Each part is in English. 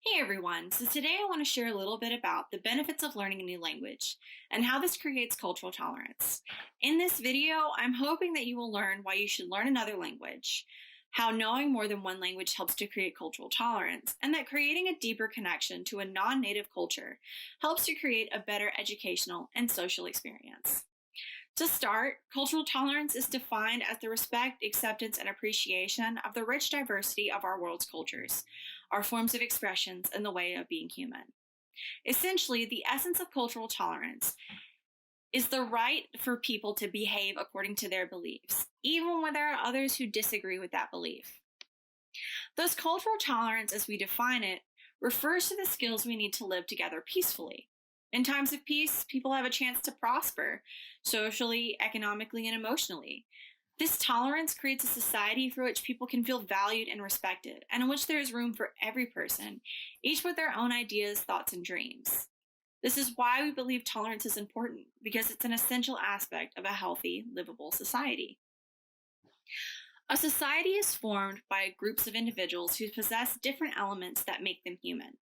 Hey everyone, so today I want to share a little bit about the benefits of learning a new language and how this creates cultural tolerance. In this video, I'm hoping that you will learn why you should learn another language, how knowing more than one language helps to create cultural tolerance, and that creating a deeper connection to a non native culture helps to create a better educational and social experience. To start, cultural tolerance is defined as the respect, acceptance, and appreciation of the rich diversity of our world's cultures, our forms of expressions, and the way of being human. Essentially, the essence of cultural tolerance is the right for people to behave according to their beliefs, even when there are others who disagree with that belief. Thus, cultural tolerance, as we define it, refers to the skills we need to live together peacefully. In times of peace, people have a chance to prosper socially, economically, and emotionally. This tolerance creates a society through which people can feel valued and respected, and in which there is room for every person, each with their own ideas, thoughts, and dreams. This is why we believe tolerance is important, because it's an essential aspect of a healthy, livable society. A society is formed by groups of individuals who possess different elements that make them human.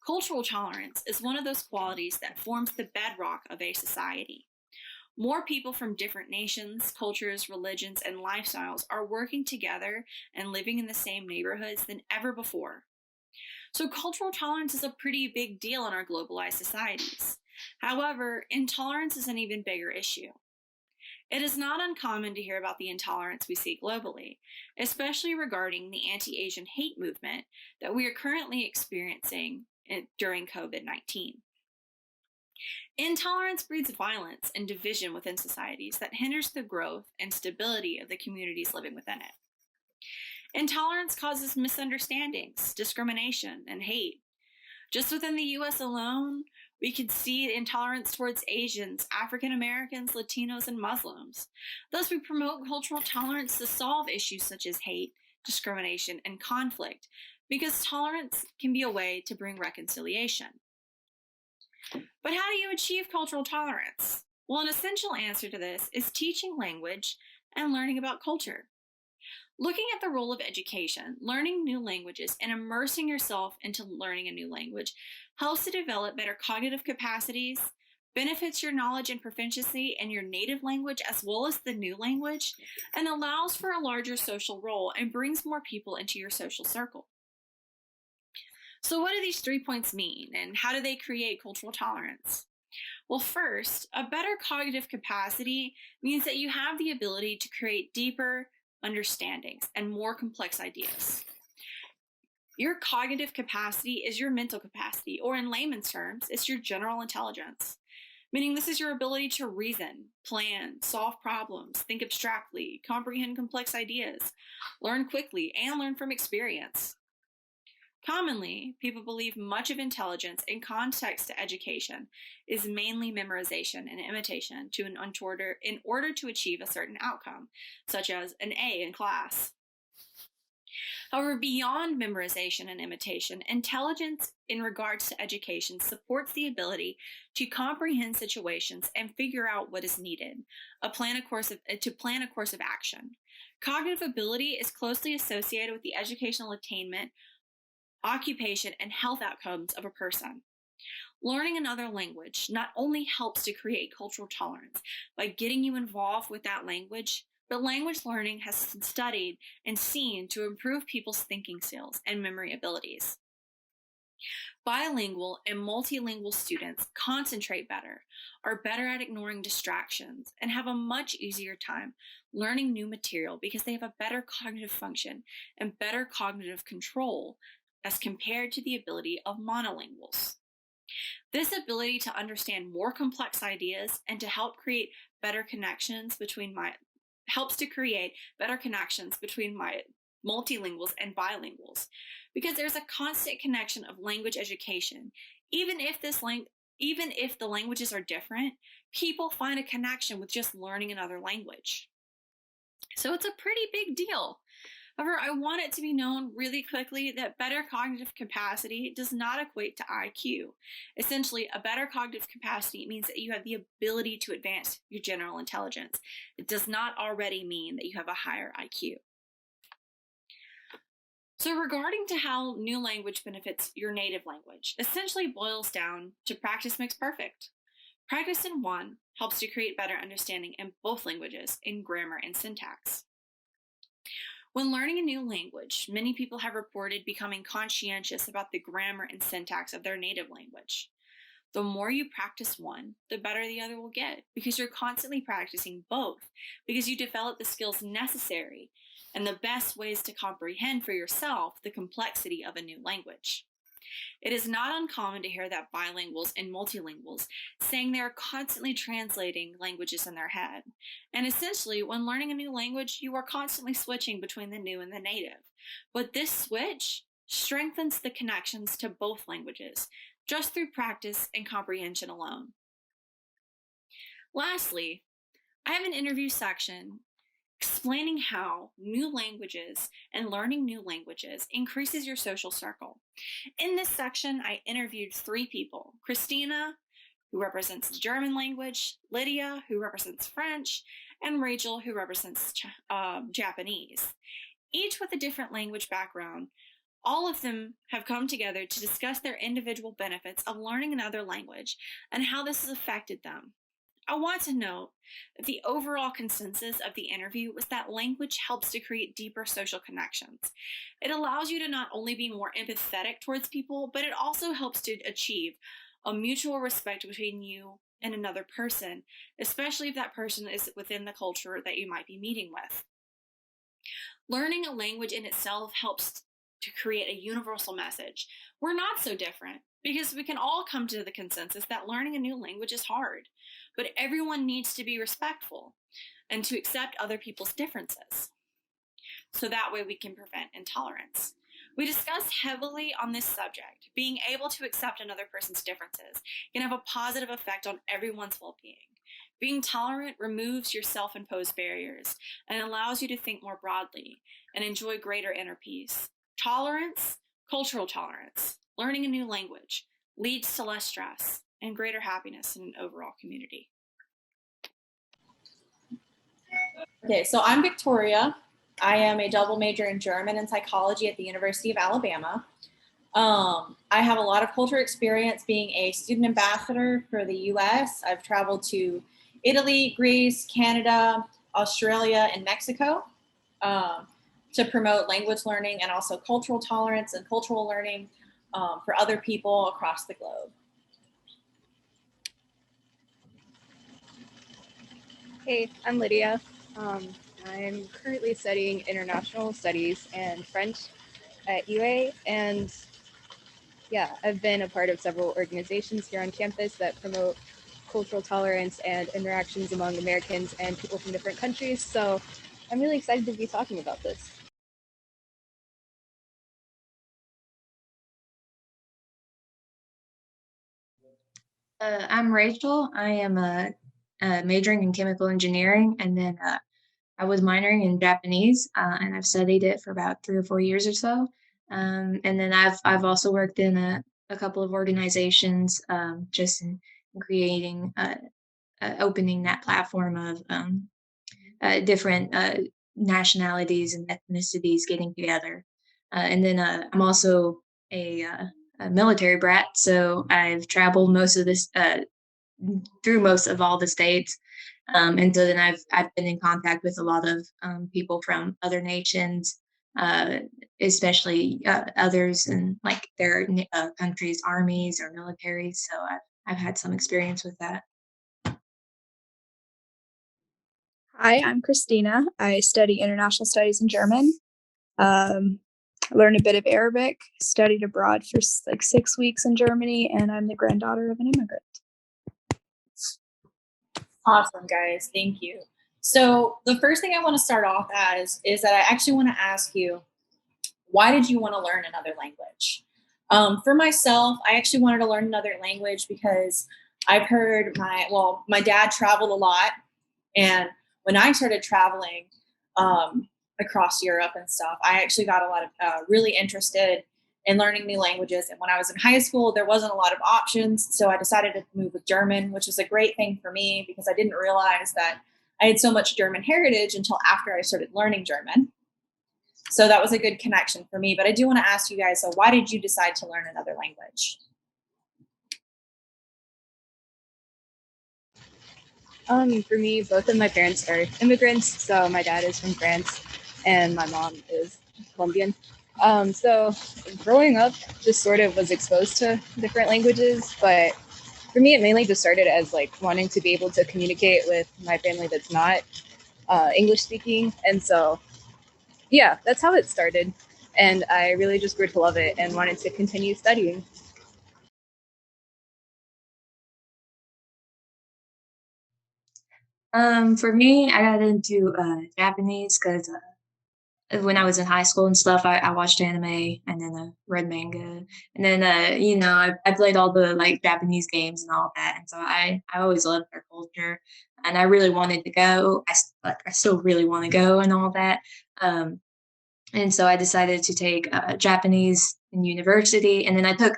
Cultural tolerance is one of those qualities that forms the bedrock of a society. More people from different nations, cultures, religions, and lifestyles are working together and living in the same neighborhoods than ever before. So, cultural tolerance is a pretty big deal in our globalized societies. However, intolerance is an even bigger issue. It is not uncommon to hear about the intolerance we see globally, especially regarding the anti Asian hate movement that we are currently experiencing during COVID-19. Intolerance breeds violence and division within societies that hinders the growth and stability of the communities living within it. Intolerance causes misunderstandings, discrimination, and hate. Just within the US alone, we could see intolerance towards Asians, African Americans, Latinos, and Muslims. Thus, we promote cultural tolerance to solve issues such as hate, discrimination, and conflict, because tolerance can be a way to bring reconciliation. But how do you achieve cultural tolerance? Well, an essential answer to this is teaching language and learning about culture. Looking at the role of education, learning new languages and immersing yourself into learning a new language helps to develop better cognitive capacities, benefits your knowledge and proficiency in your native language as well as the new language, and allows for a larger social role and brings more people into your social circle. So, what do these 3 points mean, and how do they create cultural tolerance? Well, first, a better cognitive capacity means that you have the ability to create deeper understandings and more complex ideas. Your cognitive capacity is your mental capacity, or in layman's terms, it's your general intelligence, meaning this is your ability to reason, plan, solve problems, think abstractly, comprehend complex ideas, learn quickly, and learn from experience. Commonly, people believe much of intelligence in context to education is mainly memorization and imitation in order to achieve a certain outcome, such as an A in class. However, beyond memorization and imitation, intelligence in regards to education supports the ability to comprehend situations and figure out what is needed, to plan a course of action. Cognitive ability is closely associated with the educational attainment, occupation, and health outcomes of a person. Learning another language not only helps to create cultural tolerance by getting you involved with that language, but language learning has studied and seen to improve people's thinking skills and memory abilities. Bilingual and multilingual students concentrate better, are better at ignoring distractions, and have a much easier time learning new material because they have a better cognitive function and better cognitive control as compared to the ability of monolinguals. This ability to understand more complex ideas and to helps to create better connections between my multilinguals and bilinguals, because there's a constant connection of language education. Even if the languages are different, people find a connection with just learning another language. So it's a pretty big deal. However, I want it to be known really quickly that better cognitive capacity does not equate to IQ. Essentially, a better cognitive capacity means that you have the ability to advance your general intelligence. It does not already mean that you have a higher IQ. So, regarding to how new language benefits your native language, essentially boils down to practice makes perfect. Practice in one helps to create better understanding in both languages in grammar and syntax. When learning a new language, many people have reported becoming conscientious about the grammar and syntax of their native language. The more you practice one, the better the other will get because you're constantly practicing both, because you develop the skills necessary and the best ways to comprehend for yourself the complexity of a new language. It is not uncommon to hear that bilinguals and multilinguals saying they are constantly translating languages in their head. And essentially, when learning a new language, you are constantly switching between the new and the native. But this switch strengthens the connections to both languages just through practice and comprehension alone. Lastly, I have an interview section explaining how new languages and learning new languages increases your social circle. In this section, I interviewed 3 people: Christina, who represents the German language, Lydia, who represents French, and Rachel, who represents Japanese. Each with a different language background, all of them have come together to discuss their individual benefits of learning another language and how this has affected them. I want to note that the overall consensus of the interview was that language helps to create deeper social connections. It allows you to not only be more empathetic towards people, but it also helps to achieve a mutual respect between you and another person, especially if that person is within the culture that you might be meeting with. Learning a language in itself helps to create a universal message. We're not so different because we can all come to the consensus that learning a new language is hard, but everyone needs to be respectful and to accept other people's differences. So that way we can prevent intolerance. We discussed heavily on this subject. Being able to accept another person's differences can have a positive effect on everyone's well-being. Being tolerant removes your self-imposed barriers and allows you to think more broadly and enjoy greater inner peace. Tolerance, cultural tolerance, learning a new language leads to less stress and greater happiness in an overall community. Okay, so I'm Victoria. I am a double major in German and psychology at the University of Alabama. I have a lot of culture experience being a student ambassador for the US. I've traveled to Italy, Greece, Canada, Australia, and Mexico to promote language learning and also cultural tolerance and cultural learning for other people across the globe. Hey, I'm Lydia. I'm currently studying international studies and French at UA, and yeah, I've been a part of several organizations here on campus that promote cultural tolerance and interactions among Americans and people from different countries, so I'm really excited to be talking about this. I'm Rachel. I am majoring in chemical engineering, and then I was minoring in Japanese, and I've studied it for about 3 or 4 years or so. And then I've also worked in a couple of organizations, just in creating, opening that platform of different nationalities and ethnicities getting together. And then I'm also a military brat, so I've traveled most of this through most of all the states. And so then I've been in contact with a lot of people from other nations, uh, especially others in like their countries' armies or militaries. So I've had some experience with that. Hi, I'm Christina. I study international studies in German. I learned a bit of Arabic, studied abroad for like 6 weeks in Germany, and I'm the granddaughter of an immigrant. Awesome, guys. Thank you. So the first thing I want to start off as is that I actually want to ask you, why did you want to learn another language? For myself, I actually wanted to learn another language because I've heard my dad traveled a lot. And when I started traveling across Europe and stuff, I actually got a lot of really interested in learning new languages. And when I was in high school, there wasn't a lot of options. So I decided to move with German, which was a great thing for me because I didn't realize that I had so much German heritage until after I started learning German. So that was a good connection for me. But I do want to ask you guys, so why did you decide to learn another language? For me, both of my parents are immigrants. So my dad is from France and my mom is Colombian. So growing up, just sort of was exposed to different languages, but for me, it mainly just started as like wanting to be able to communicate with my family that's not English speaking. And so, yeah, that's how it started. And I really just grew to love it and wanted to continue studying. For me, I got into Japanese because when I was in high school and stuff, I watched anime and then read manga, and then I played all the like Japanese games and all that, and so I always loved their culture, and I really wanted to go. I still really want to go and all that, um, and so I decided to take Japanese in university, and then I took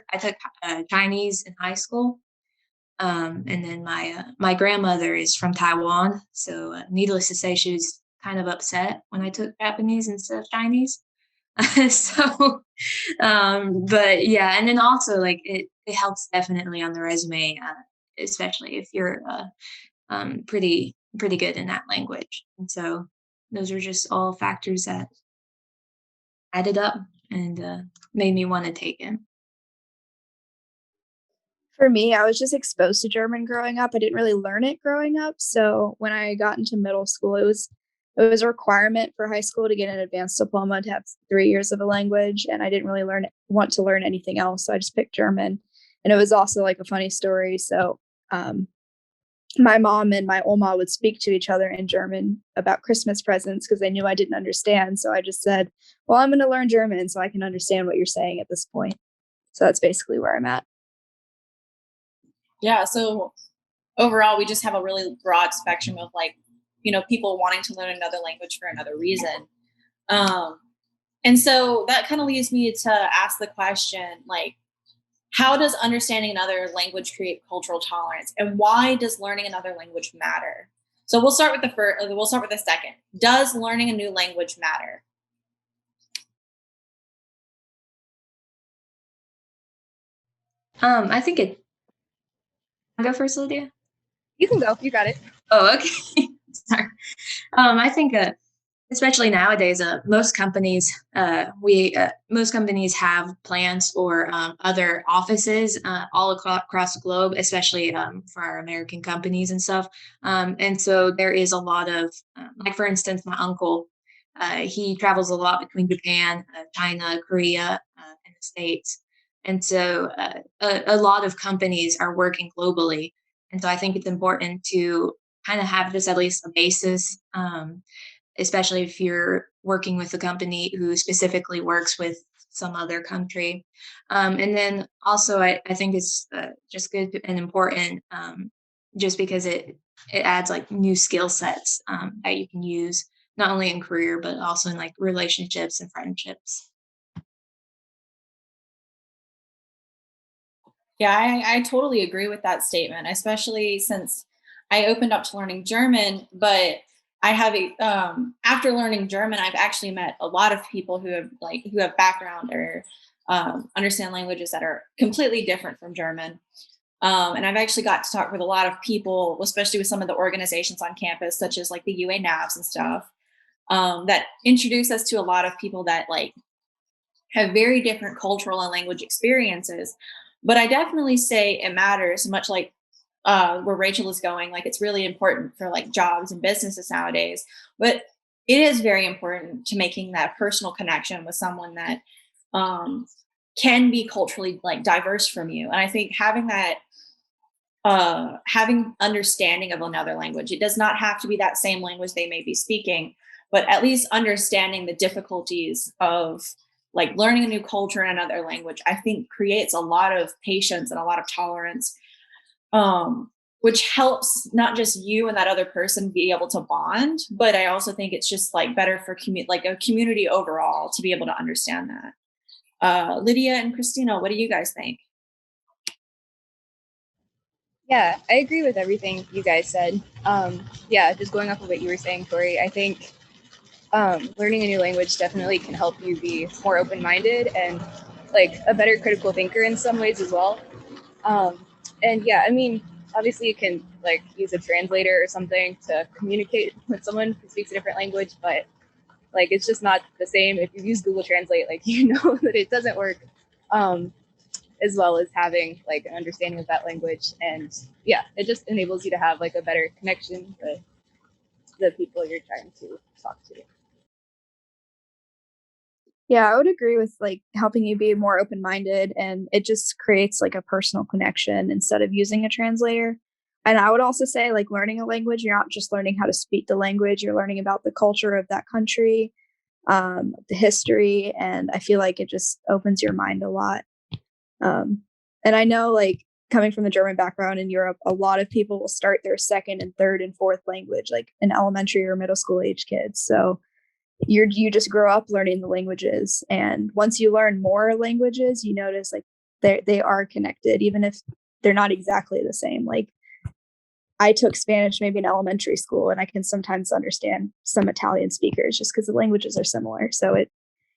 Chinese in high school. And then my grandmother is from Taiwan, so needless to say, she was kind of upset when I took Japanese instead of Chinese. So, but yeah, and then also like it helps definitely on the resume, especially if you're pretty good in that language. And so those are just all factors that added up and made me want to take it. For me, I was just exposed to German growing up. I didn't really learn it growing up. So when I got into middle school, it was a requirement for high school to get an advanced diploma to have 3 years of a language. And I didn't really want to learn anything else. So I just picked German. And it was also like a funny story. So um, my mom and my Oma would speak to each other in German about Christmas presents because they knew I didn't understand. So I just said, well, I'm going to learn German so I can understand what you're saying at this point. So that's basically where I'm at. Yeah, so overall, we just have a really broad spectrum of like, people wanting to learn another language for another reason. Um, and so that kind of leads me to ask the question, like, how does understanding another language create cultural tolerance, and why does learning another language matter? So we'll start with the first. We'll start with the second. Does learning a new language matter? I think it. I go first, Lydia. You can go, you got it. Oh, okay. Sorry. I think especially nowadays, most companies have plants or other offices all across the globe, especially for our American companies and stuff. And so there is a lot of, like for instance, my uncle, he travels a lot between Japan, China, Korea, and the States. And so a lot of companies are working globally. And so I think it's important to kind of have this at least a basis. Especially if you're working with a company who specifically works with some other country. And then also, I think it's just good and important just because it adds like new skill sets that you can use not only in career but also in like relationships and friendships. Yeah, I totally agree with that statement, especially since I opened up to learning German, but I have after learning German, I've actually met a lot of people who have background or understand languages that are completely different from German. And I've actually got to talk with a lot of people, especially with some of the organizations on campus, such as like the UA NAVs and stuff, that introduce us to a lot of people that like have very different cultural and language experiences. But I definitely say it matters, much like where Rachel is going. Like it's really important for like jobs and businesses nowadays. But it is very important to making that personal connection with someone that um, can be culturally like diverse from you. And I think having that having understanding of another language, it does not have to be that same language they may be speaking, but at least understanding the difficulties of like learning a new culture in another language, I think creates a lot of patience and a lot of tolerance, which helps not just you and that other person be able to bond, but I also think it's just like better for like a community overall to be able to understand that. Lydia and Christina, what do you guys think? Yeah, I agree with everything you guys said. Yeah, just going off of what you were saying, Tori, I think learning a new language definitely can help you be more open-minded and like a better critical thinker in some ways as well. And yeah, I mean, obviously you can like use a translator or something to communicate with someone who speaks a different language, but like it's just not the same. If you use Google Translate, like you know that it doesn't work, as well as having like an understanding of that language. And yeah, it just enables you to have like a better connection with the people you're trying to talk to. Yeah, I would agree with like helping you be more open-minded, and it just creates like a personal connection instead of using a translator. And I would also say like learning a language, you're not just learning how to speak the language, you're learning about the culture of that country, the history, and I feel like it just opens your mind a lot. And I know like coming from the German background in Europe, a lot of people will start their second and third and fourth language like in elementary or middle school age kids. So you just grow up learning the languages, and once you learn more languages you notice like they are connected even if they're not exactly the same. Like I took Spanish maybe in elementary school, and I can sometimes understand some Italian speakers just because the languages are similar. So it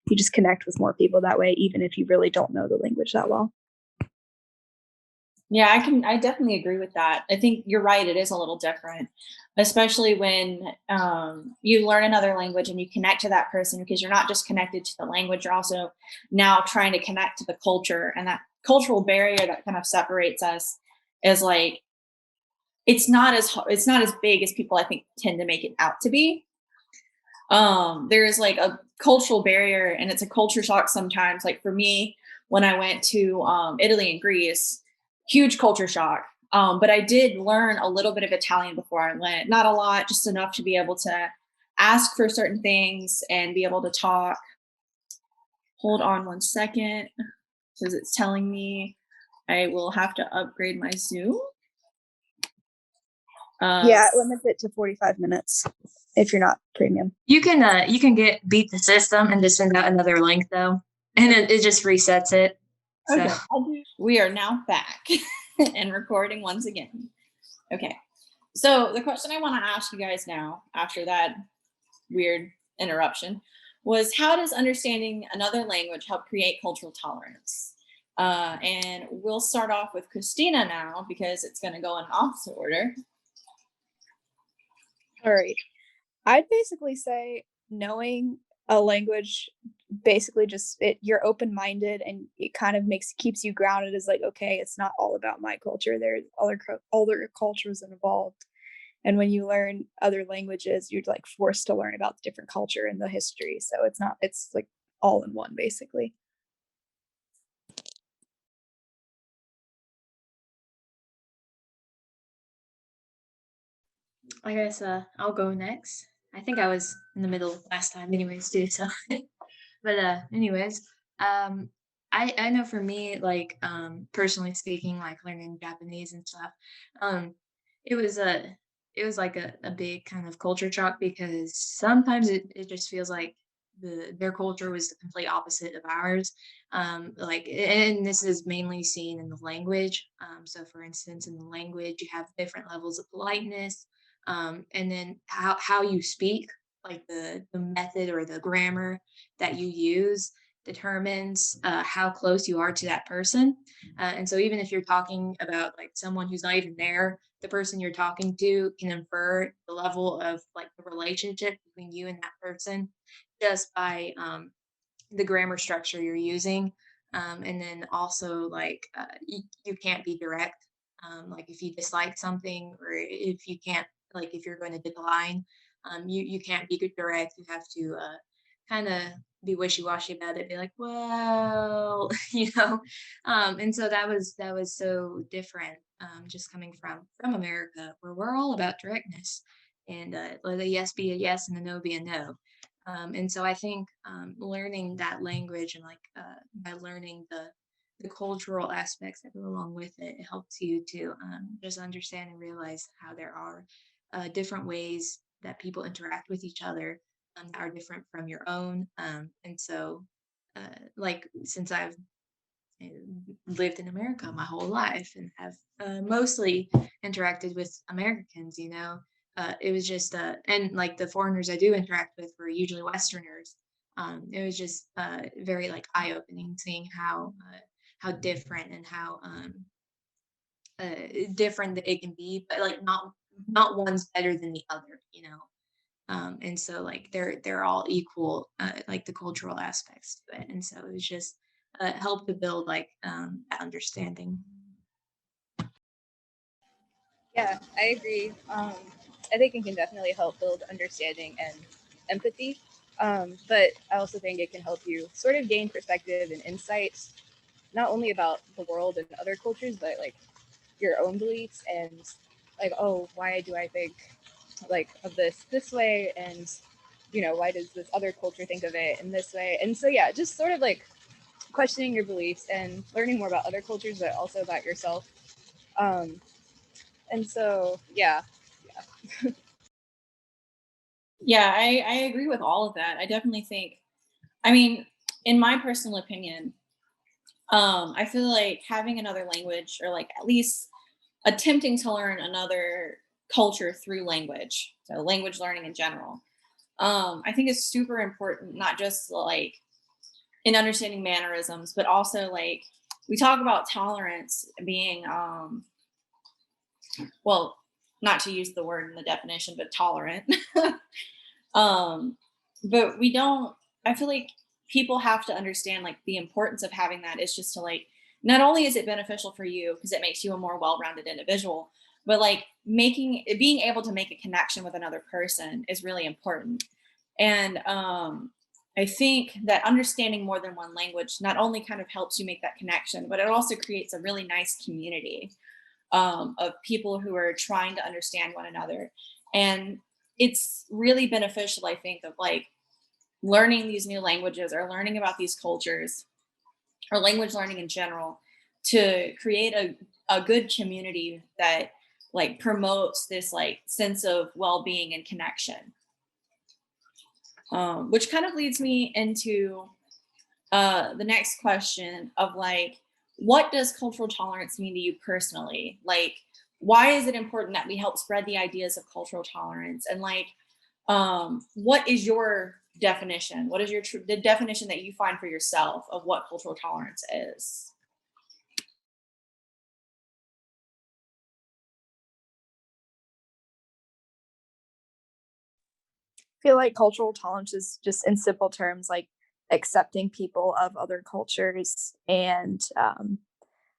you just connect with more people that way even if you really don't know the language that well. Yeah, I definitely agree with that. I think you're right. It is a little different, especially when you learn another language and you connect to that person, because you're not just connected to the language, you're also now trying to connect to the culture, and that cultural barrier that kind of separates us is like it's not as big as people I think tend to make it out to be. There is like a cultural barrier, and it's a culture shock sometimes. Like for me, when I went to Italy and Greece, huge culture shock. But I did learn a little bit of Italian before I went, not a lot, just enough to be able to ask for certain things and be able to talk. Hold on one second, because it's telling me I will have to upgrade my Zoom. Yeah, it limits it to 45 minutes if you're not premium. You can beat the system and just send out another link though, and it just resets it. So Okay. We are now back and recording once again. Okay. So the question I want to ask you guys now, after that weird interruption, was how does understanding another language help create cultural tolerance? And we'll start off with Christina now, because it's going to go in opposite order. All right. I'd basically say knowing a language basically just you're open-minded, and it kind of keeps you grounded as like, okay, it's not all about my culture. There's other cultures involved. And when you learn other languages, you're like forced to learn about the different culture and the history. So it's like all in one basically. I guess I'll go next. I think I was in the middle last time anyways too, so but anyways, um I know for me, like personally speaking, like learning Japanese and stuff, um it was it was like a big kind of culture shock, because sometimes it just feels like their culture was the complete opposite of ours. Like, and this is mainly seen in the language. So for instance, in the language you have different levels of politeness, and then how you speak, like the method or the grammar that you use determines how close you are to that person. And so even if you're talking about like someone who's not even there, the person you're talking to can infer the level of like the relationship between you and that person just by the grammar structure you're using. And then also like you can't be direct. Like if you dislike something, or if you can't, like if you're going to decline, you can't be direct. You have to kind of be wishy-washy about it, be like, well, you know. And so that was so different, just coming from America, where we're all about directness, and let a yes be a yes and a no be a no. And so I think learning that language, and like by learning the cultural aspects that go along with it, it helps you to just understand and realize how there are different ways that people interact with each other, that are different from your own. And so, like, since I've uh, lived in America my whole life and have mostly interacted with Americans, it was just and like the foreigners I do interact with were usually Westerners. It was just very like eye opening seeing how different and how uh, different that it can be, but like not one's better than the other, you know. And so like they're all equal, like the cultural aspects to it, and so it was just helped to build like that understanding. Yeah, I agree. I think it can definitely help build understanding and empathy. But I also think it can help you sort of gain perspective and insights, not only about the world and other cultures, but like your own beliefs and like, oh, why do I think like of this way, and why does this other culture think of it in this way? And so yeah, just sort of like questioning your beliefs and learning more about other cultures, but also about yourself. Um, and so yeah, Yeah, I agree with all of that. I definitely think, I mean, in my personal opinion, I feel like having another language, or like at least attempting to learn another culture through language, so language learning in general, I think is super important, not just like in understanding mannerisms, but also like we talk about tolerance being, well, not to use the word in the definition, but tolerant. um, but we don't, I feel like people have to understand like the importance of having that is just to like, not only is it beneficial for you because it makes you a more well-rounded individual, but like being able to make a connection with another person is really important. And I think that understanding more than one language not only kind of helps you make that connection, but it also creates a really nice community of people who are trying to understand one another. And it's really beneficial, I think, of like learning these new languages or learning about these cultures or language learning in general to create a good community that like promotes this like sense of well-being and connection. Which kind of leads me into the next question of like, what does cultural tolerance mean to you personally? Like, why is it important that we help spread the ideas of cultural tolerance? And like, what is your definition? What is the definition that you find for yourself of what cultural tolerance is? Feel like cultural tolerance is just in simple terms like accepting people of other cultures and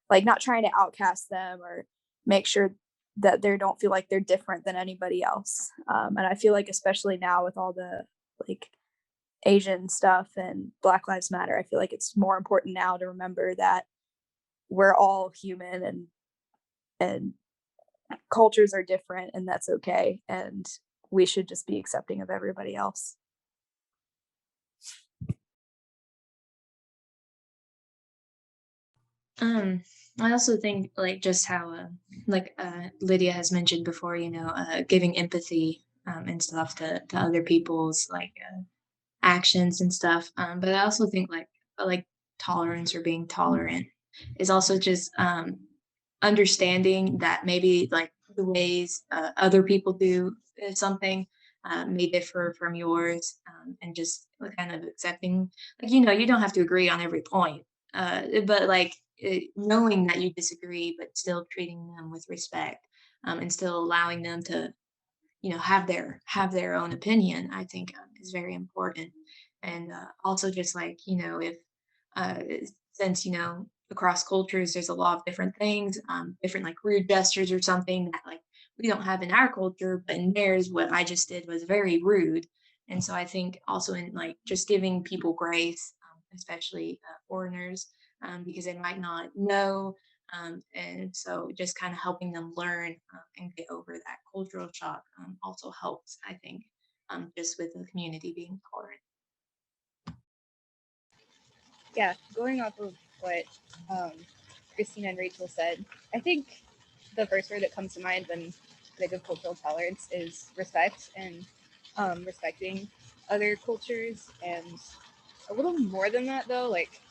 like not trying to outcast them or make sure that they don't feel like they're different than anybody else. And I feel like especially now with all the like Asian stuff and Black Lives Matter, I feel like it's more important now to remember that we're all human and cultures are different and that's okay, and we should just be accepting of everybody else. Um, I also think like just how like Lydia has mentioned before, you know, giving empathy and stuff to other people's like actions and stuff. But I also think like tolerance or being tolerant is also just understanding that maybe like the ways other people do something may differ from yours, and just like, kind of accepting, like, you know, you don't have to agree on every point, but like knowing that you disagree, but still treating them with respect, and still allowing them to, you know, have their own opinion, I think is very important. And also just like, you know, if uh, since, you know, across cultures there's a lot of different things, different like rude gestures or something that like we don't have in our culture, but in theirs what I just did was very rude. And so I think also in like just giving people grace, especially foreigners, because they might not know, and so just kind of helping them learn and get over that cultural shock also helps, I think, just with the community being tolerant. yeah. Going off of what um, Christina and Rachel said, I think the first word that comes to mind when I think of cultural tolerance is respect, and respecting other cultures, and a little more than that though, like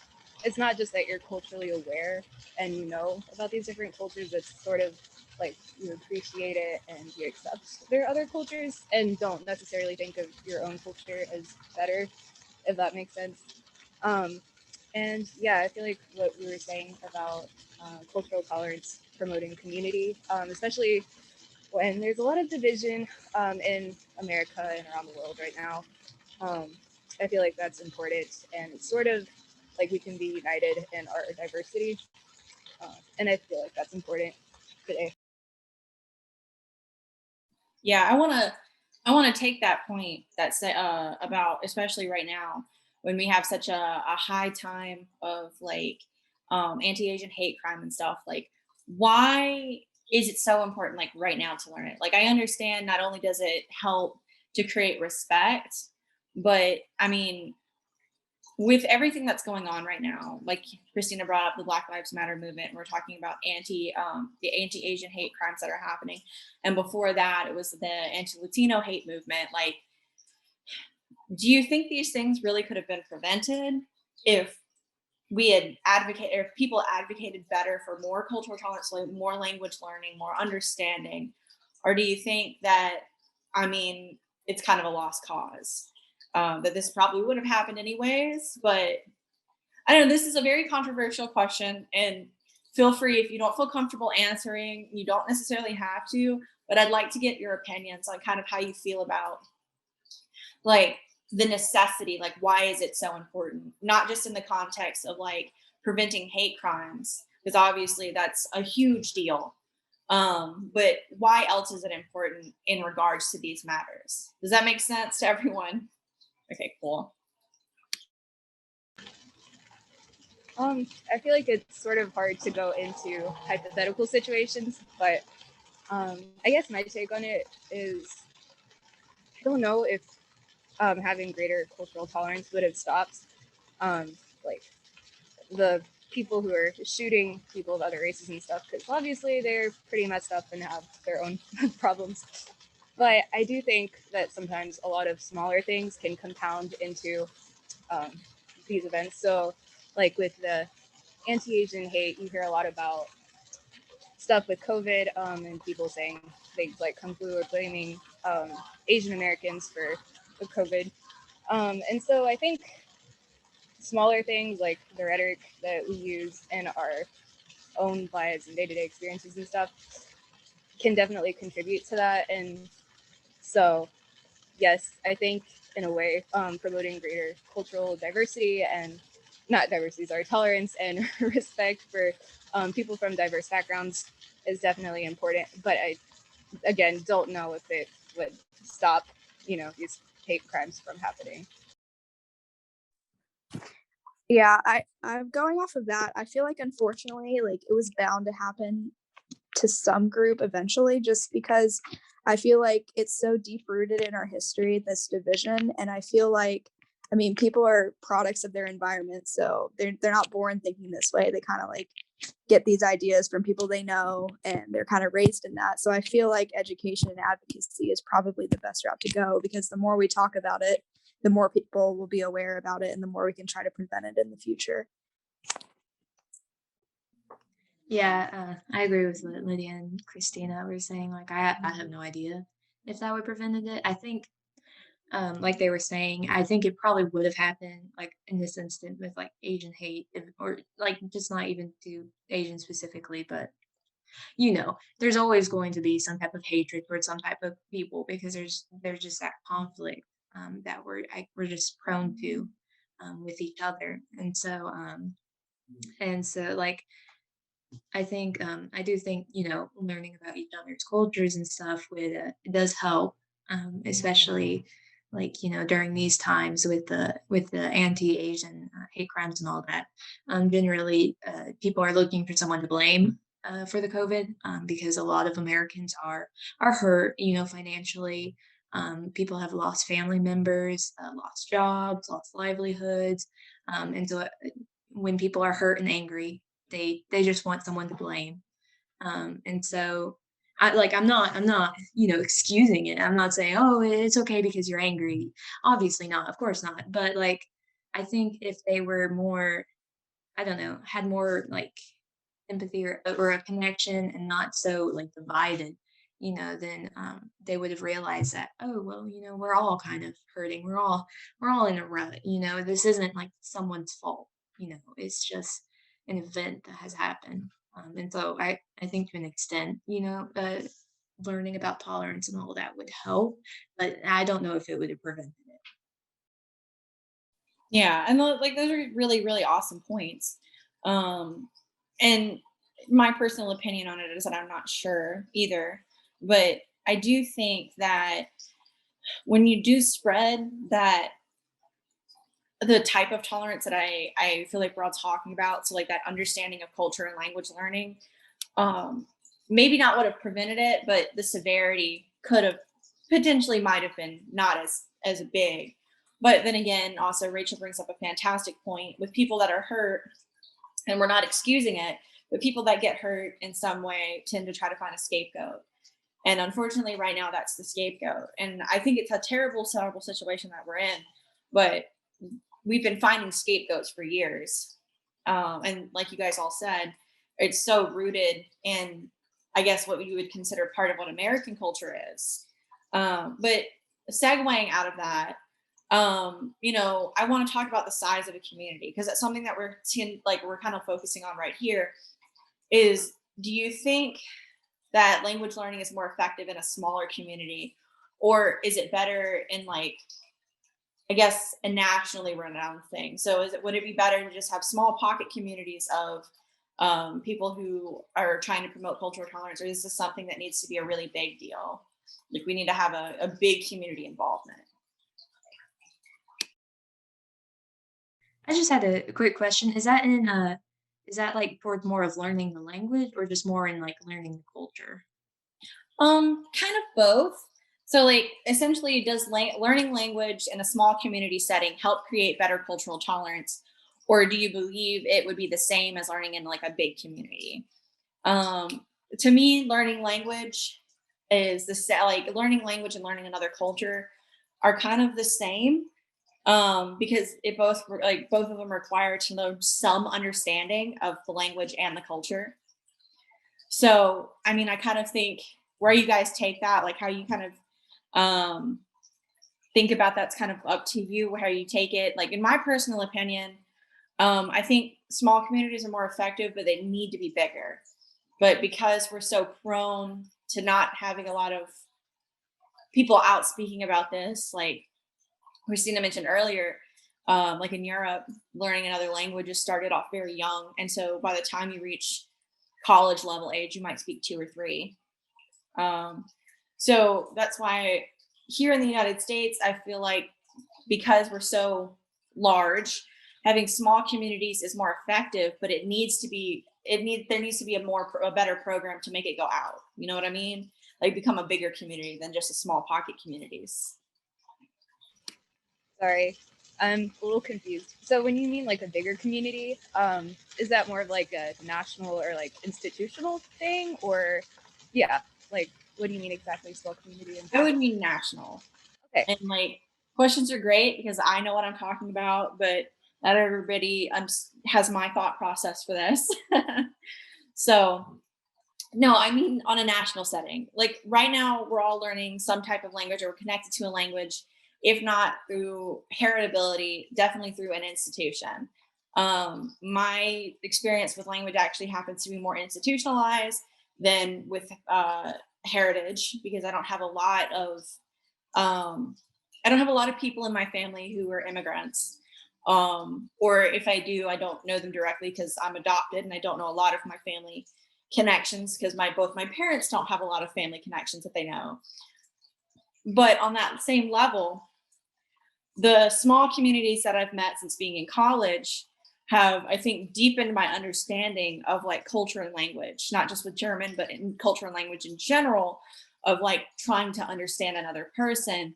it's not just that you're culturally aware and you know about these different cultures. It's sort of like you appreciate it and you accept their other cultures and don't necessarily think of your own culture as better, if that makes sense. Um, and yeah, I feel like what we were saying about cultural tolerance promoting community, especially when there's a lot of division in America and around the world right now. Um, I feel like that's important, and it's sort of like we can be united in our diversity, and I feel like that's important today. Yeah, I want to take that point that say about, especially right now when we have such a high time of like anti-Asian hate crime and stuff. Like, why is it so important like right now to learn it? Like, I understand not only does it help to create respect, but I mean, with everything that's going on right now, like Christina brought up the Black Lives Matter movement, we're talking about the anti-Asian hate crimes that are happening, and before that, it was the anti-Latino hate movement. Like, do you think these things really could have been prevented if we had advocated, or if people advocated better for more cultural tolerance, like more language learning, more understanding, or do you think that, I mean, it's kind of a lost cause? That this probably would have happened anyways, but I don't know. This is a very controversial question, and feel free if you don't feel comfortable answering. You don't necessarily have to, but I'd like to get your opinions on kind of how you feel about like the necessity, like why is it so important? Not just in the context of like preventing hate crimes, because obviously that's a huge deal. But why else is it important in regards to these matters? Does that make sense to everyone? Okay, cool. I feel like it's sort of hard to go into hypothetical situations, but I guess my take on it is I don't know if having greater cultural tolerance would have stopped like the people who are shooting people of other races and stuff, because obviously they're pretty messed up and have their own problems. But I do think that sometimes a lot of smaller things can compound into um, these events. So, like with the anti-Asian hate, you hear a lot about stuff with COVID and people saying things like Kung Fu or blaming Asian Americans for the COVID. And so I think smaller things like the rhetoric that we use in our own lives and day-to-day experiences and stuff can definitely contribute to that. And so, yes, I think in a way, promoting greater cultural diversity and not diversity, sorry, tolerance and respect for people from diverse backgrounds is definitely important. But I, again, don't know if it would stop, these hate crimes from happening. Yeah, I'm going off of that. I feel like unfortunately, like it was bound to happen to some group eventually, just because I feel like it's so deep rooted in our history, this division. And I feel like, I mean, people are products of their environment, so they're not born thinking this way. They kind of like get these ideas from people they know, and they're kind of raised in that. So I feel like education and advocacy is probably the best route to go, because the more we talk about it, the more people will be aware about it, and the more we can try to prevent it in the future. Yeah, I agree with what Lydia and Christina were saying. Like, I have no idea if that would prevented it. I think, like they were saying, I think it probably would have happened, like in this instant with like Asian hate, or like just not even to Asian specifically, but there's always going to be some type of hatred towards some type of people because there's just that conflict that we're just prone to with each other, and so like I do think, learning about each other's cultures and stuff it does help, especially like, during these times with the anti-Asian hate crimes and all that. Generally, people are looking for someone to blame for the COVID, because a lot of Americans are hurt, financially. People have lost family members, lost jobs, lost livelihoods, and so when people are hurt and angry, they just want someone to blame. And so I'm not excusing it. I'm not saying, oh, it's okay because you're angry. Obviously not, of course not. But like I think if they were more I don't know, had more like empathy or a connection and not so like divided, then they would have realized that, oh well, we're all kind of hurting. We're all in a rut. This isn't like someone's fault. It's just an event that has happened. And so I think to an extent, learning about tolerance and all that would help, but I don't know if it would have prevented it. Yeah, and like those are really, really awesome points. Um, and my personal opinion on it is that I'm not sure either, but I do think that when you do spread that the type of tolerance that I feel like we're all talking about, so like that understanding of culture and language learning, um, maybe not would have prevented it, but the severity could have potentially might have been not as big. But then again, also Rachel brings up a fantastic point with people that are hurt, and we're not excusing it, but people that get hurt in some way tend to try to find a scapegoat. And unfortunately, right now, that's the scapegoat. And I think it's a terrible, terrible situation that we're in. But we've been finding scapegoats for years. And like you guys all said, it's so rooted in, I guess, what you would consider part of what American culture is. But segueing out of that, I want to talk about the size of a community because that's something that we're kind of focusing on right here. Is do you think that language learning is more effective in a smaller community, or is it better in like I guess a nationally renowned thing? So would it be better to just have small pocket communities of people who are trying to promote cultural tolerance, or is this something that needs to be a really big deal? Like we need to have a big community involvement. I just had a quick question. Is that like towards more of learning the language or just more in like learning the culture? Kind of both. So, like, essentially, does learning language in a small community setting help create better cultural tolerance, or do you believe it would be the same as learning in like a big community? Um, to me, learning language is like learning language and learning another culture are kind of the same because both of them require to know some understanding of the language and the culture. So, I mean, I kind of think where you guys take that, like how you kind of um, think about that's kind of up to you, how you take it. Like, in my personal opinion, I think small communities are more effective, but they need to be bigger. But because we're so prone to not having a lot of people out speaking about this, like Christina mentioned earlier, like in Europe, learning another language just started off very young. And so by the time you reach college level age, you might speak two or three. Um, so that's why here in the United States, I feel like because we're so large, having small communities is more effective, but there needs to be a better program to make it go out. You know what I mean? Like become a bigger community than just a small pocket communities. Sorry, I'm a little confused. So when you mean like a bigger community, is that more of like a national or like institutional thing, or yeah, like what do you mean exactly? Small community and I would mean national. okay. And like questions are great because I know what I'm talking about, but not everybody has my thought process for this. So, no, I mean on a national setting. Like right now, we're all learning some type of language or we're connected to a language, if not through heritability, definitely through an institution. My experience with language actually happens to be more institutionalized than with heritage because um, I don't have a lot of people in my family who are immigrants. Or if I do, I don't know them directly because I'm adopted and I don't know a lot of my family connections because both my parents don't have a lot of family connections that they know. But on that same level, the small communities that I've met since being in college have, I think, deepened my understanding of like culture and language, not just with German, but in culture and language in general, of like trying to understand another person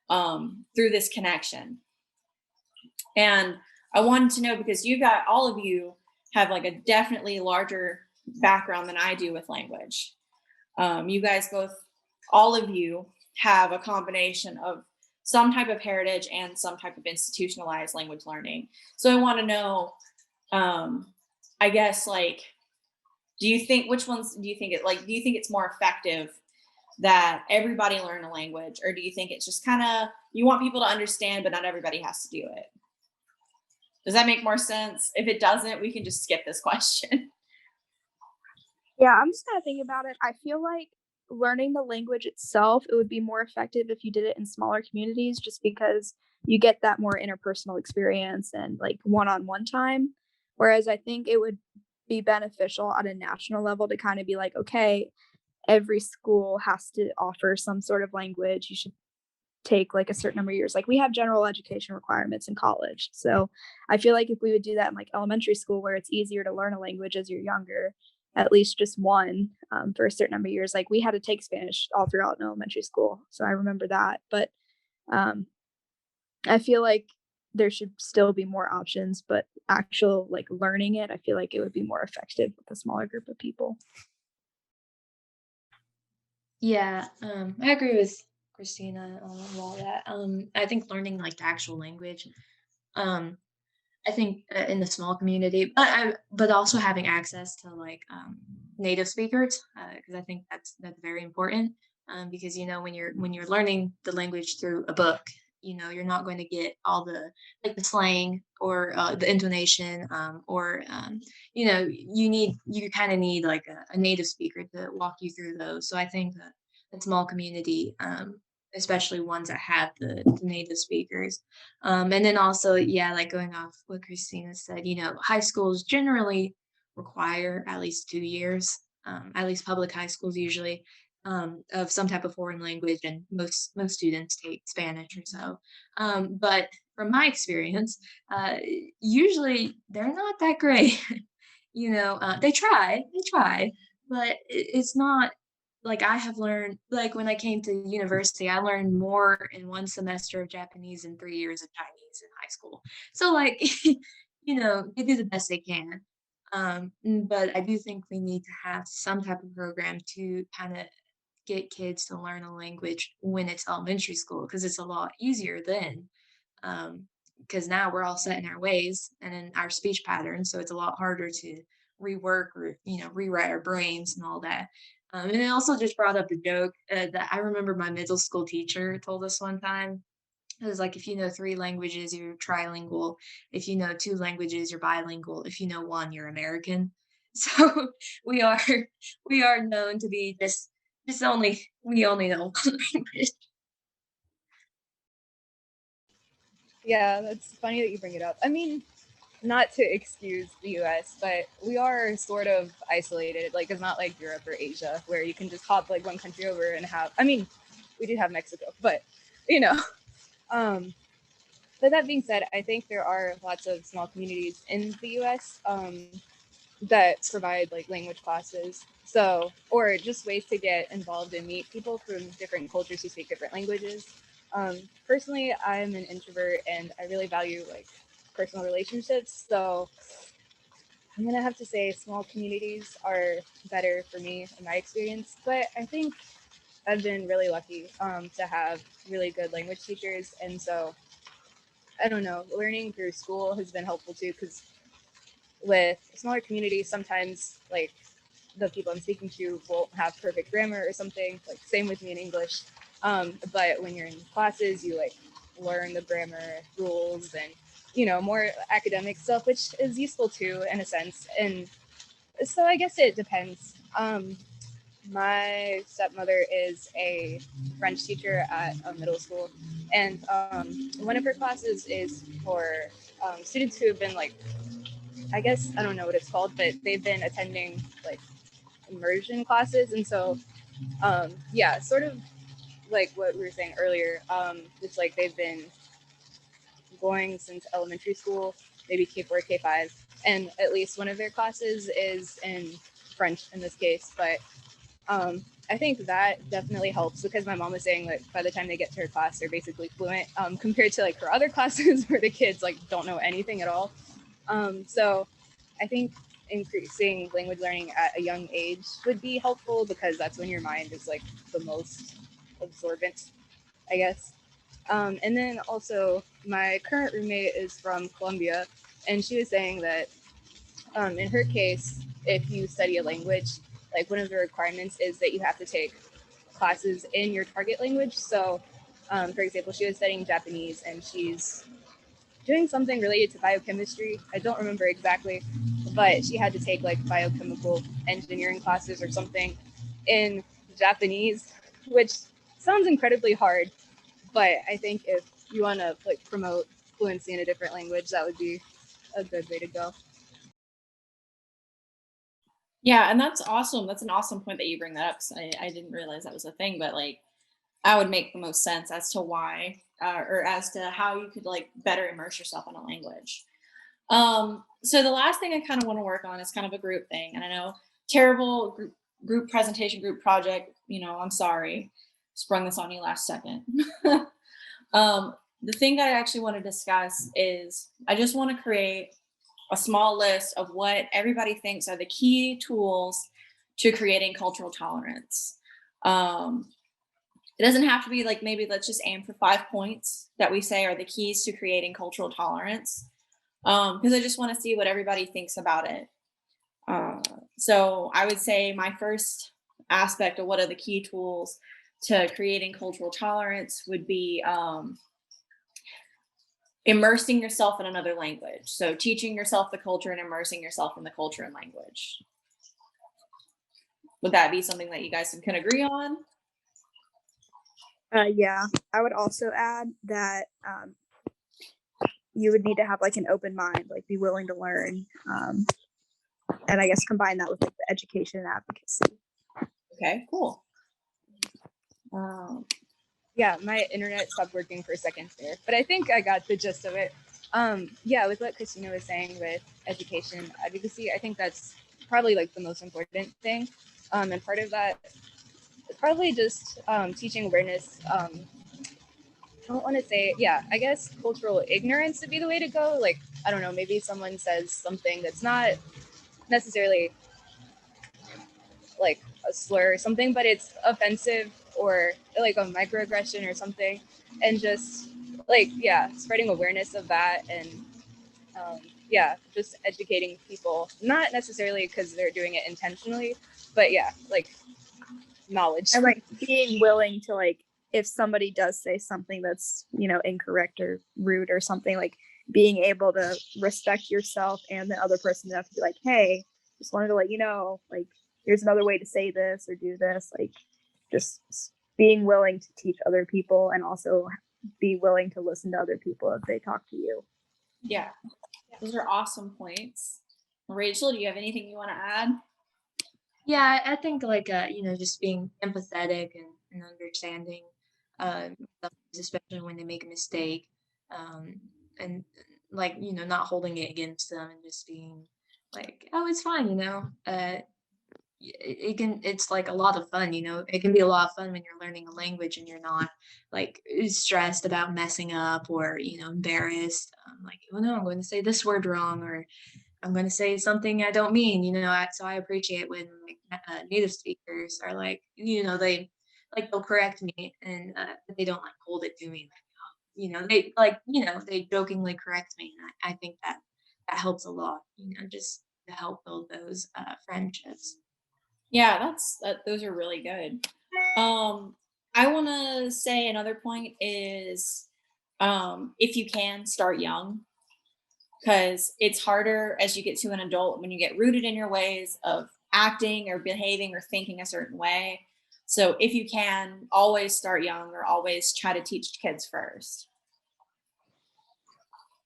through this connection. And I wanted to know because all of you have like a definitely larger background than I do with language. You guys all of you have a combination of some type of heritage and some type of institutionalized language learning. So I want to know I guess, like, do you think which ones do you think it like? Do you think it's more effective that everybody learn a language, or do you think it's just kind of you want people to understand, but not everybody has to do it? Does that make more sense? If it doesn't, we can just skip this question. Yeah, I'm just kind of thinking about it. I feel like learning the language itself, it would be more effective if you did it in smaller communities just because you get that more interpersonal experience and like one-on-one time. Whereas I think it would be beneficial at a national level to kind of be like, okay, every school has to offer some sort of language. You should take like a certain number of years. Like we have general education requirements in college. So I feel like if we would do that in like elementary school where it's easier to learn a language as you're younger, at least just one for a certain number of years. Like we had to take Spanish all throughout in elementary school. So I remember that. But um, I feel like there should still be more options, but actual like learning it, I feel like it would be more effective with a smaller group of people. Yeah, I agree with Christina on all that. I think learning like the actual language, um, I think in the small community, but also having access to like native speakers, because I think that's very important. Because when you're learning the language through a book, you're not going to get all the like the slang or the intonation, or you kind of need like a native speaker to walk you through those. So I think that a small community, especially ones that have the native speakers, and then also, yeah, like going off what Christina said, high schools generally require at least 2 years, at least public high schools usually, of some type of foreign language, and most students take Spanish or so. But from my experience, uh, usually they're not that great. They try, but it's not like I have learned, like when I came to university, I learned more in one semester of Japanese and 3 years of Chinese in high school. So like, they do the best they can. But I do think we need to have some type of program to kind of get kids to learn a language when it's elementary school, because it's a lot easier then. Because now we're all set in our ways and in our speech patterns, so it's a lot harder to rework or rewrite our brains and all that. And it also just brought up a joke that I remember my middle school teacher told us one time. It was like, if you know three languages, you're trilingual. If you know two languages, you're bilingual. If you know one, you're American. So we are we are known to be just only we only know one language. Yeah, that's funny that you bring it up. I mean, not to excuse the US, but we are sort of isolated. Like, it's not like Europe or Asia where you can just hop like one country over and have, I mean, we do have Mexico, but you know, um, but that being said, I think there are lots of small communities in the US that provide like language classes. So, or just ways to get involved and meet people from different cultures who speak different languages. Personally, I'm an introvert and I really value like personal relationships. So I'm gonna have to say small communities are better for me in my experience. But I think I've been really lucky to have really good language teachers, and so I don't know, learning through school has been helpful too. Because with smaller communities, sometimes like the people I'm speaking to won't have perfect grammar or something. Like same with me in English. But when you're in classes, you like learn the grammar rules and more academic stuff, which is useful too in a sense. And so I guess it depends. My stepmother is a French teacher at a middle school, and one of her classes is for students who have been like, I guess I don't know what it's called, but they've been attending like immersion classes, and so yeah, sort of like what we were saying earlier. It's like they've been going since elementary school, maybe K4, K5, and at least one of their classes is in French in this case. But I think that definitely helps because my mom was saying that by the time they get to her class, they're basically fluent compared to like her other classes where the kids like don't know anything at all. So I think increasing language learning at a young age would be helpful because that's when your mind is like the most absorbent, I guess. And then also, my current roommate is from Colombia, and she was saying that In her case, if you study a language, like one of the requirements is that you have to take classes in your target language. So, for example, she was studying Japanese and she's doing something related to biochemistry. I don't remember exactly, but she had to take like biochemical engineering classes or something in Japanese, which sounds incredibly hard. But I think if you want to like promote fluency in a different language, that would be a good way to go. Yeah, and that's awesome. That's an awesome point that you bring that up. 'Cause I didn't realize that was a thing, but like that would make the most sense as to why, or as to how you could like better immerse yourself in a language. So the last thing I kind of want to work on is kind of a group thing, and I know terrible group presentation, group project. I'm sorry, sprung this on you last second. The thing that I actually want to discuss is I just want to create a small list of what everybody thinks are the key tools to creating cultural tolerance. Um, it doesn't have to be like maybe let's just aim for 5 points that we say are the keys to creating cultural tolerance. Because I just want to see what everybody thinks about it. So I would say my first aspect of what are the key tools to creating cultural tolerance would be immersing yourself in another language. So teaching yourself the culture and immersing yourself in the culture and language. Would that be something that you guys can agree on? Yeah, I would also add that you would need to have like an open mind, like be willing to learn, and I guess combine that with like the education and advocacy. Okay, cool. Yeah, my internet stopped working for a second there, but I think I got the gist of it. Yeah, with what Christina was saying with education and advocacy, I think that's probably like the most important thing. And part of that is probably just teaching awareness. I don't want to say, yeah, I guess cultural ignorance would be the way to go. Like, I don't know, maybe someone says something that's not necessarily like a slur or something, but it's offensive or like a microaggression or something. And just like, yeah, spreading awareness of that and yeah, just educating people, not necessarily because they're doing it intentionally, but yeah, like knowledge. And like being willing to like, if somebody does say something that's, incorrect or rude or something, like being able to respect yourself and the other person enough to be like, hey, just wanted to let you know, like, here's another way to say this or do this. Like, just being willing to teach other people and also be willing to listen to other people if they talk to you. Yeah, those are awesome points. Rachel, do you have anything you want to add? Yeah, I think like just being empathetic and understanding, others, especially when they make a mistake, um, and like not holding it against them and just being like, oh, it's fine, it's like a lot of fun, it can be a lot of fun when you're learning a language and you're not like stressed about messing up or embarrassed, like, oh no, I'm going to say this word wrong, or I'm going to say something I don't mean, so I appreciate when like native speakers are like, they like they'll correct me and they don't like hold it to me. They like, they jokingly correct me. And I think that helps a lot, just to help build those friendships. Yeah, those are really good. I want to say another point is if you can start young, because it's harder as you get to an adult when you get rooted in your ways of acting or behaving or thinking a certain way. So if you can, always start young or always try to teach kids first.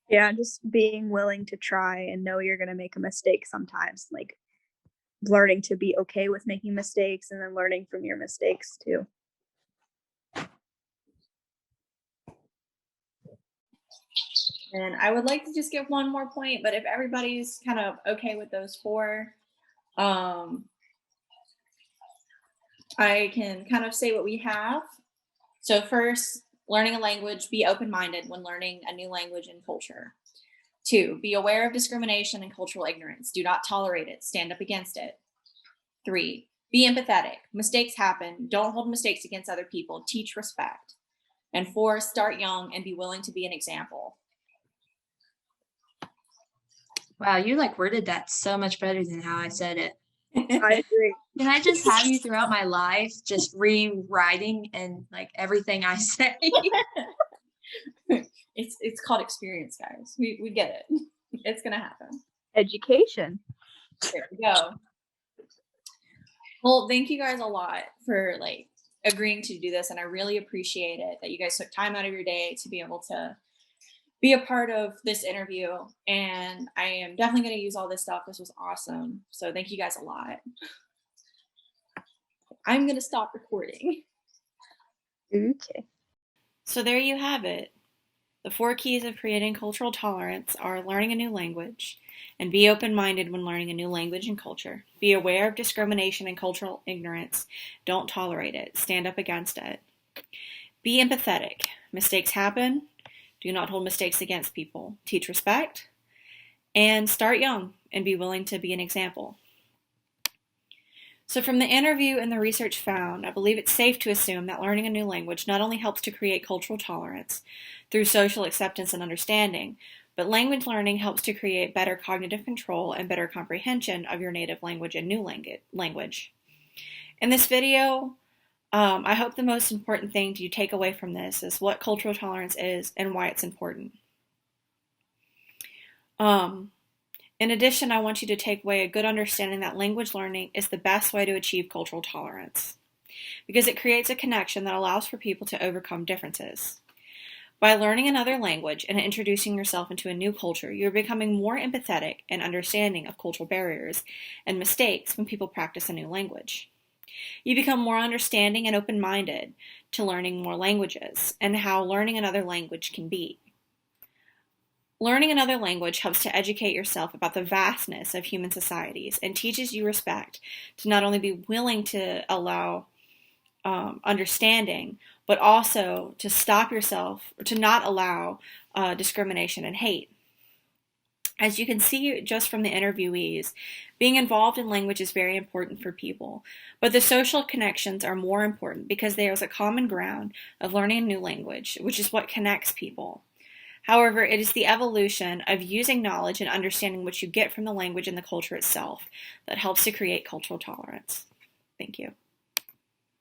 Yeah, just being willing to try and know you're going to make a mistake sometimes, like learning to be okay with making mistakes and then learning from your mistakes too. And I would like to just give one more point, but if everybody's kind of okay with those four, I can kind of say what we have. So first, learning a language, be open-minded when learning a new language and culture. 2, be aware of discrimination and cultural ignorance. Do not tolerate it. Stand up against it. 3, be empathetic. Mistakes happen. Don't hold mistakes against other people. Teach respect. And 4, start young and be willing to be an example. Wow, you like worded that so much better than how I said it. I agree. Can I just have you throughout my life just rewriting and like everything I say? It's called experience, guys. We get it. It's gonna happen. Education. There we go. Well, thank you guys a lot for like agreeing to do this, and I really appreciate it that you guys took time out of your day to be able to be a part of this interview. And I am definitely going to use all this stuff. This was awesome. So thank you guys a lot. I'm going to stop recording. Okay. So there you have it. The 4 keys of creating cultural tolerance are learning a new language, and be open-minded when learning a new language and culture. Be aware of discrimination and cultural ignorance. Don't tolerate it. Stand up against it. Be empathetic. Mistakes happen. Do not hold mistakes against people. Teach respect. And start young and be willing to be an example. So from the interview and the research found, I believe it's safe to assume that learning a new language not only helps to create cultural tolerance through social acceptance and understanding, but language learning helps to create better cognitive control and better comprehension of your native language and new language. In this video, I hope the most important thing you take away from this is what cultural tolerance is and why it's important. In addition, I want you to take away a good understanding that language learning is the best way to achieve cultural tolerance, because it creates a connection that allows for people to overcome differences. By learning another language and introducing yourself into a new culture, you're becoming more empathetic and understanding of cultural barriers and mistakes when people practice a new language. You become more understanding and open-minded to learning more languages and how learning another language can be. Learning another language helps to educate yourself about the vastness of human societies and teaches you respect to not only be willing to allow understanding, but also to stop yourself, or to not allow discrimination and hate. As you can see just from the interviewees, being involved in language is very important for people, but the social connections are more important because there is a common ground of learning a new language, which is what connects people. However, it is the evolution of using knowledge and understanding what you get from the language and the culture itself that helps to create cultural tolerance. Thank you.